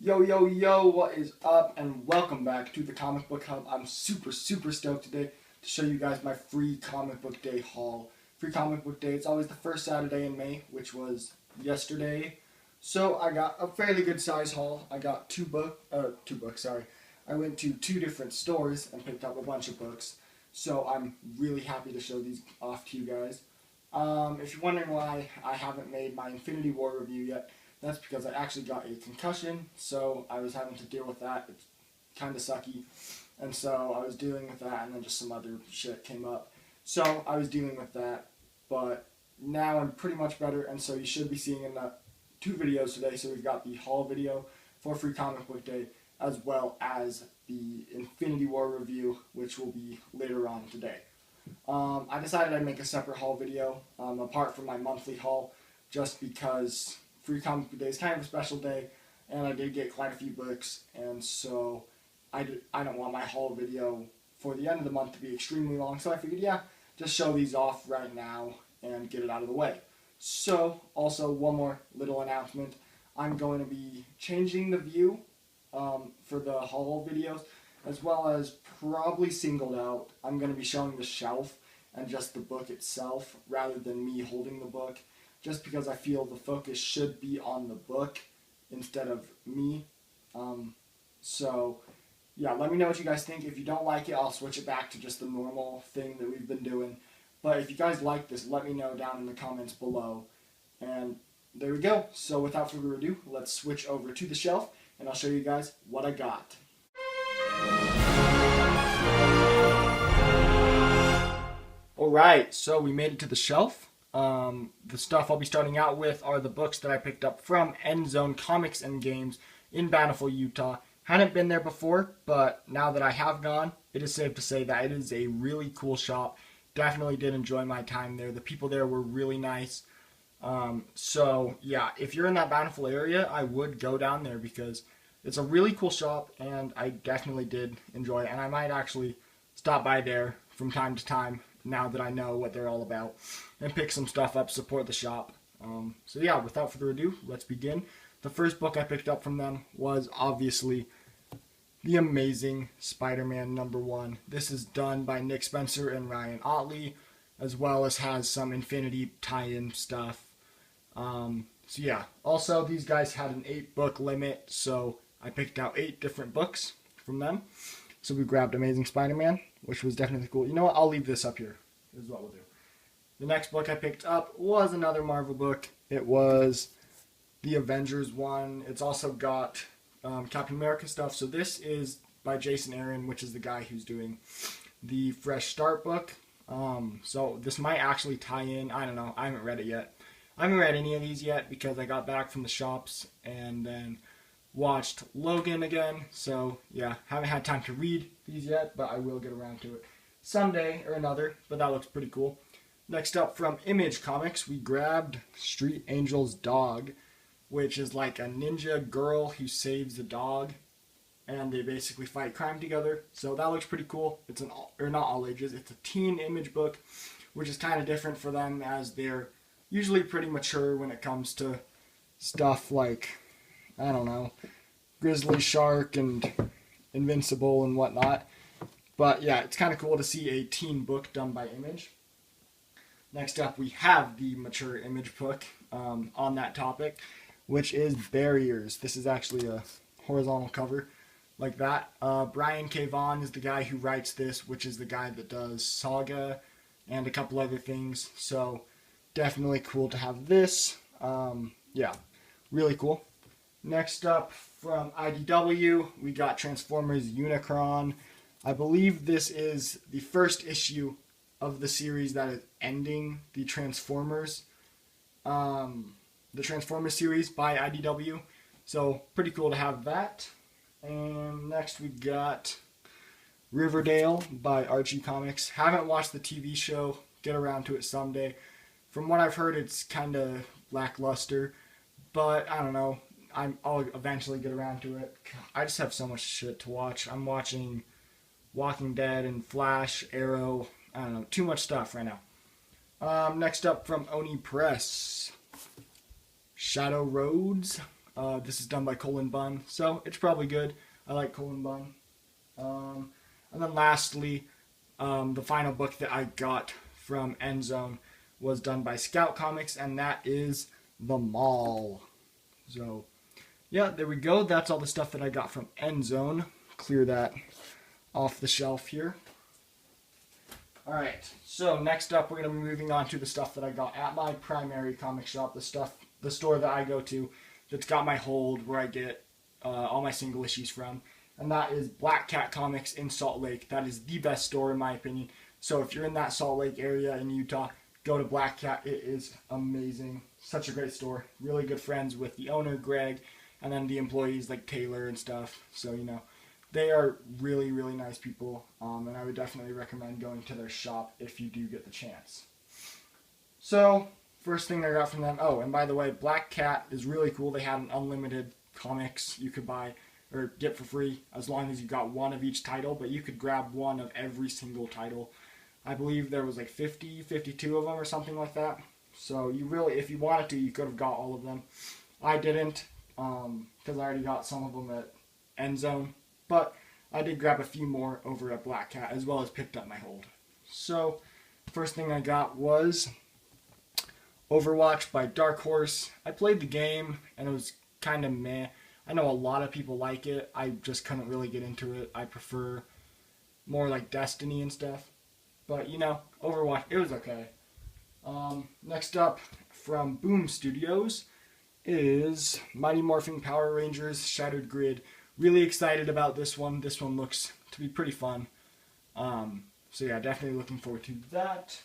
Yo, yo, yo, what is up? And welcome back to the Comic Book Hub. I'm super stoked today to show you guys my free comic book day haul. Free comic book day, it's always the first Saturday in May, which was yesterday. So I got a fairly good size haul. I got two books, sorry. I went to two different stores and picked up a bunch of books. So I'm really happy to show these off to you guys. If you're wondering why I haven't made my Infinity War review yet, that's because I actually got a concussion, so I was having to deal with that. It's kind of sucky, and so I was dealing with that, and then just some other shit came up. So I was dealing with that, but now I'm pretty much better, and so you should be seeing in the two videos today. So we've got the haul video for Free Comic Book Day, as well as the Infinity War review, which will be later on today. I decided I'd make a separate haul video, apart from my monthly haul, just because Free Comic Book Day is kind of a special day, and I did get quite a few books, and so I don't want my haul video for the end of the month to be extremely long, so I figured, yeah, just show these off right now and get it out of the way. So, also, one more little announcement. I'm going to be changing the view for the haul videos, as well as probably singled out. I'm going to be showing the shelf and just the book itself, rather than me holding the book, just because I feel the focus should be on the book instead of me. So, yeah, let me know what you guys think. If you don't like it, I'll switch it back to just the normal thing that we've been doing. But if you guys like this, let me know down in the comments below. And there we go. So without further ado, let's switch over to the shelf, and I'll show you guys what I got. Alright, so we made it to the shelf. The stuff I'll be starting out with are the books that I picked up from Endzone Comics and Games in Bountiful, Utah. Hadn't been there before, but now that I have gone, it is safe to say that it is a really cool shop. Definitely did enjoy my time there. The people there were really nice. So, yeah, if you're in that Bountiful area, I would go down there because it's a really cool shop, and I definitely did enjoy it. And I might actually stop by there from time to time, now that I know what they're all about, and pick some stuff up, support the shop. So yeah, without further ado, let's begin. The first book I picked up from them was obviously The Amazing Spider-Man #1. This is done by Nick Spencer and Ryan Ottley, as well as has some Infinity tie-in stuff. So yeah, also these guys had an 8-book limit, so I picked out 8 different books from them. So we grabbed Amazing Spider-Man, which was definitely cool. You know what? I'll leave this up here. This is what we'll do. The next book I picked up was another Marvel book. It was the Avengers one. It's also got Captain America stuff. So this is by Jason Aaron, which is the guy who's doing the Fresh Start book. So this might actually tie in. I don't know. I haven't read it yet. I haven't read any of these yet because I got back from the shops and then watched Logan again, so yeah, haven't had time to read these yet, but I will get around to it someday or another, but that looks pretty cool. Next up, from Image Comics, we grabbed Street Angel's Dog, which is like a ninja girl who saves a dog, and they basically fight crime together, so that looks pretty cool. It's not all ages, it's a teen Image book, which is kind of different for them, as they're usually pretty mature when it comes to stuff like, I don't know, Grizzly Shark and Invincible and whatnot. But yeah, it's kind of cool to see a teen book done by Image. Next up, we have the mature Image book on that topic, which is Barriers. This is actually a horizontal cover like that. Brian K. Vaughan is the guy who writes this, which is the guy that does Saga and a couple other things. So definitely cool to have this. Yeah, really cool. Next up, from IDW, we got Transformers Unicron. I believe this is the first issue of the series that is ending the Transformers series by IDW. So, pretty cool to have that. And next we got Riverdale by Archie Comics. Haven't watched the TV show, get around to it someday. From what I've heard, it's kind of lackluster, but I don't know. I'll eventually get around to it. I just have so much shit to watch. I'm watching Walking Dead and Flash, Arrow. I don't know. Too much stuff right now. Next up, from Oni Press, Shadow Roads. This is done by Colin Bunn, so it's probably good. I like Colin Bunn. And then lastly, the final book that I got from Endzone was done by Scout Comics, and that is The Mall. So, yeah, there we go. That's all the stuff that I got from Endzone. Clear that off the shelf here. Alright, so next up we're going to be moving on to the stuff that I got at my primary comic shop, the store that I go to that's got my hold, where I get all my single issues from, and that is Black Cat Comics in Salt Lake. That is the best store in my opinion. So if you're in that Salt Lake area in Utah, go to Black Cat. It is amazing. Such a great store. Really good friends with the owner, Greg, and then the employees like Taylor and stuff. So, you know, they are really, really nice people, and I would definitely recommend going to their shop if you do get the chance. So, first thing I got from them, oh, and by the way, Black Cat is really cool. They had an unlimited comics you could buy or get for free as long as you got one of each title, but you could grab one of every single title. I believe there was like 50, 52 of them or something like that. So you really, if you wanted to, you could have got all of them. I didn't, because I already got some of them at Endzone. But I did grab a few more over at Black Cat, as well as picked up my hold. So, first thing I got was Overwatch by Dark Horse. I played the game, and it was kind of meh. I know a lot of people like it. I just couldn't really get into it. I prefer more like Destiny and stuff. But, you know, Overwatch, it was okay. Next up, from Boom Studios, is Mighty Morphin Power Rangers Shattered Grid. Really excited about this one. This one looks to be pretty fun. So yeah, definitely looking forward to that.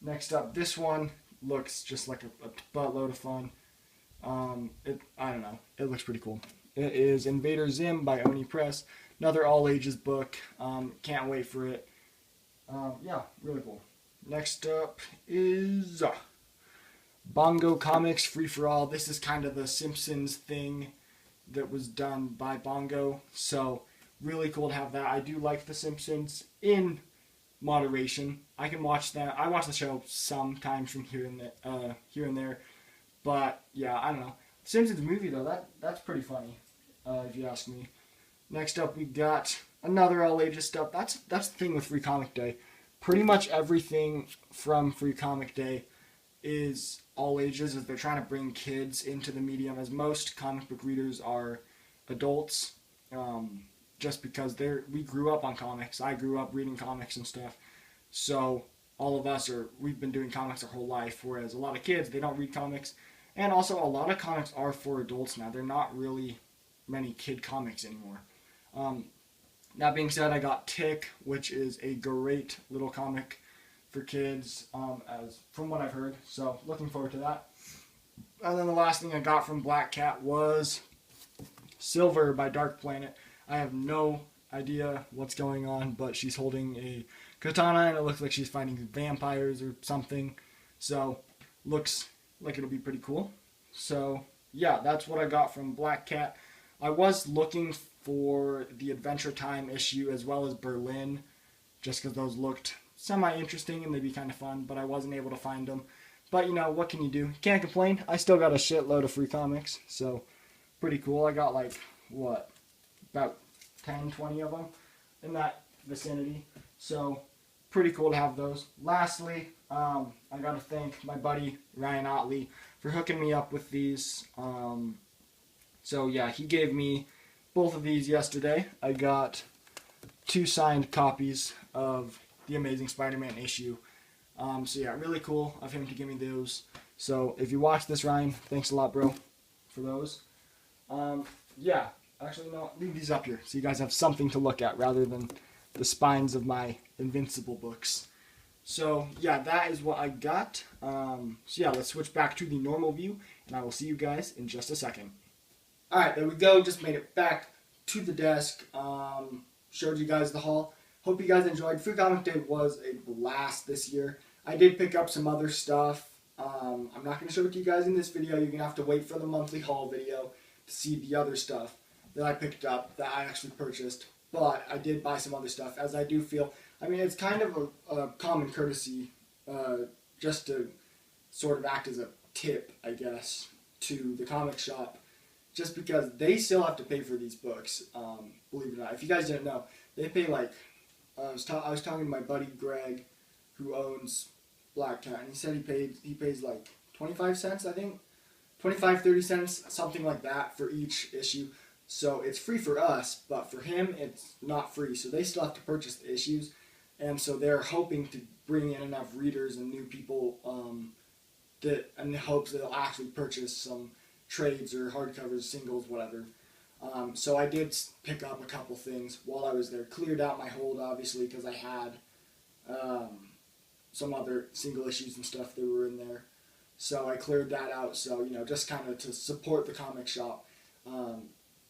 Next up, this one looks just like a buttload of fun. I don't know. It looks pretty cool. It is Invader Zim by Oni Press. Another all-ages book. Can't wait for it. Yeah, really cool. Next up is Bongo Comics Free for All. This is kind of the Simpsons thing that was done by Bongo, so really cool to have that. I do like The Simpsons in moderation. I can watch that. I watch the show sometimes from here and there, but yeah, I don't know. The Simpsons movie though, that's pretty funny, if you ask me. Next up, we got another all ages stuff. That's the thing with Free Comic Day. Pretty much everything from Free Comic Day is all ages, as they're trying to bring kids into the medium, as most comic book readers are adults, just because we grew up on comics. I grew up reading comics and stuff, so all of us we've been doing comics our whole life, whereas a lot of kids, they don't read comics, and also a lot of comics are for adults now. They're not really many kid comics anymore. That being said, I got Tick, which is a great little comic for kids, as from what I've heard, so looking forward to that. And then the last thing I got from Black Cat was Silver by Dark Planet. I have no idea what's going on, but she's holding a katana, and it looks like she's fighting vampires or something, so looks like it'll be pretty cool. So yeah, that's what I got from Black Cat. I was looking for the Adventure Time issue as well as Berlin, just because those looked semi-interesting and they'd be kind of fun, but I wasn't able to find them. But, you know, what can you do? Can't complain. I still got a shitload of free comics, so pretty cool. I got, like, what, about 10, 20 of them in that vicinity, so pretty cool to have those. Lastly, I got to thank my buddy Ryan Otley for hooking me up with these. So, yeah, he gave me both of these yesterday. I got 2 signed copies of the Amazing Spider-Man issue. So yeah, really cool of him to give me those. So if you watch this, Ryan, thanks a lot, bro, for those. Yeah, actually, no, leave these up here so you guys have something to look at rather than the spines of my Invincible books. So yeah, that is what I got. So yeah, let's switch back to the normal view, and I will see you guys in just a second. Alright, there we go. Just made it back to the desk. Showed you guys the haul. Hope you guys enjoyed. Free Comic Day was a blast this year. I did pick up some other stuff. I'm not going to show it to you guys in this video. You're going to have to wait for the monthly haul video to see the other stuff that I picked up, that I actually purchased. But I did buy some other stuff, as I do feel. I mean, it's kind of a common courtesy, just to sort of act as a tip, I guess, to the comic shop, just because they still have to pay for these books. Believe it or not, if you guys didn't know, they pay like I was talking to my buddy Greg, who owns Black Cat, and he said he pays like 25 cents, I think, 25, 30 cents, something like that for each issue. So it's free for us, but for him it's not free. So they still have to purchase the issues, and so they're hoping to bring in enough readers and new people that in the hopes that they'll actually purchase some trades or hardcovers, singles, whatever. So I did pick up a couple things while I was there. Cleared out my hold, obviously, because I had some other single issues and stuff that were in there. So I cleared that out. So, you know, just kind of to support the comic shop,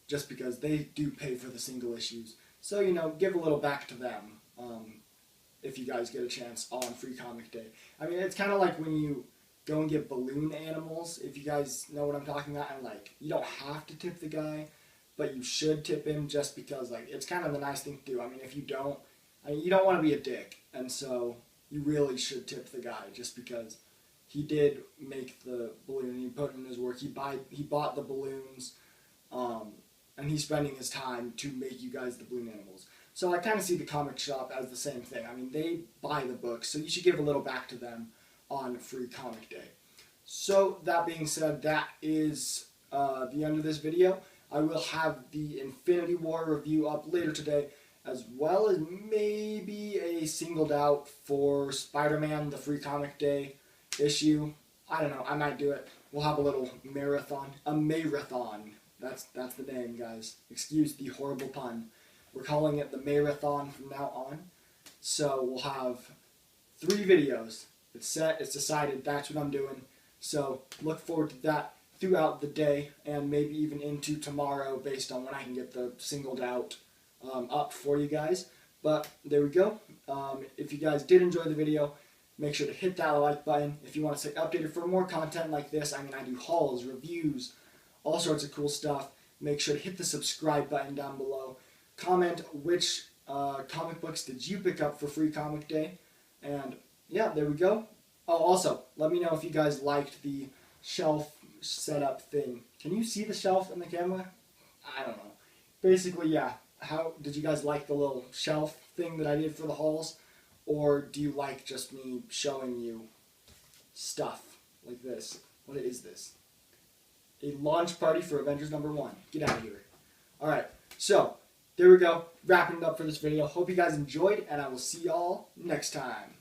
just because they do pay for the single issues. So, you know, give a little back to them if you guys get a chance on Free Comic Day. I mean, it's kind of like when you go and get balloon animals, if you guys know what I'm talking about, and like, you don't have to tip the guy, but you should tip him just because, like, it's kind of the nice thing to do. I mean, if you don't, I mean, you don't want to be a dick, and so you really should tip the guy just because he did make the balloon, he put in his work, he bought the balloons, and he's spending his time to make you guys the balloon animals. So I kind of see the comic shop as the same thing. I mean, they buy the books, so you should give a little back to them on Free Comic Day. So that being said, that is the end of this video. I will have the Infinity War review up later today, as well as maybe a singled out for Spider-Man, the Free Comic Day issue. I don't know, I might do it. We'll have a little marathon. A marathon. That's the name, guys. Excuse the horrible pun. We're calling it the marathon from now on. So we'll have 3 videos. It's set, it's decided, that's what I'm doing. So look forward to that throughout the day and maybe even into tomorrow based on when I can get the singled out up for you guys. But there we go. If you guys did enjoy the video, make sure to hit that like button. If you want to stay updated for more content like this, I mean, I do hauls, reviews, all sorts of cool stuff. Make sure to hit the subscribe button down below. Comment which comic books did you pick up for Free Comic Day. And yeah, there we go. Oh, also, let me know if you guys liked the shelf setup thing. Can you see the shelf in the camera? I don't know. Basically, yeah. How did you guys like the little shelf thing that I did for the hauls? Or do you like just me showing you stuff like this? What is this? A launch party for Avengers #1. Get out of here. Alright, so there we go. Wrapping it up for this video. Hope you guys enjoyed, and I will see y'all next time.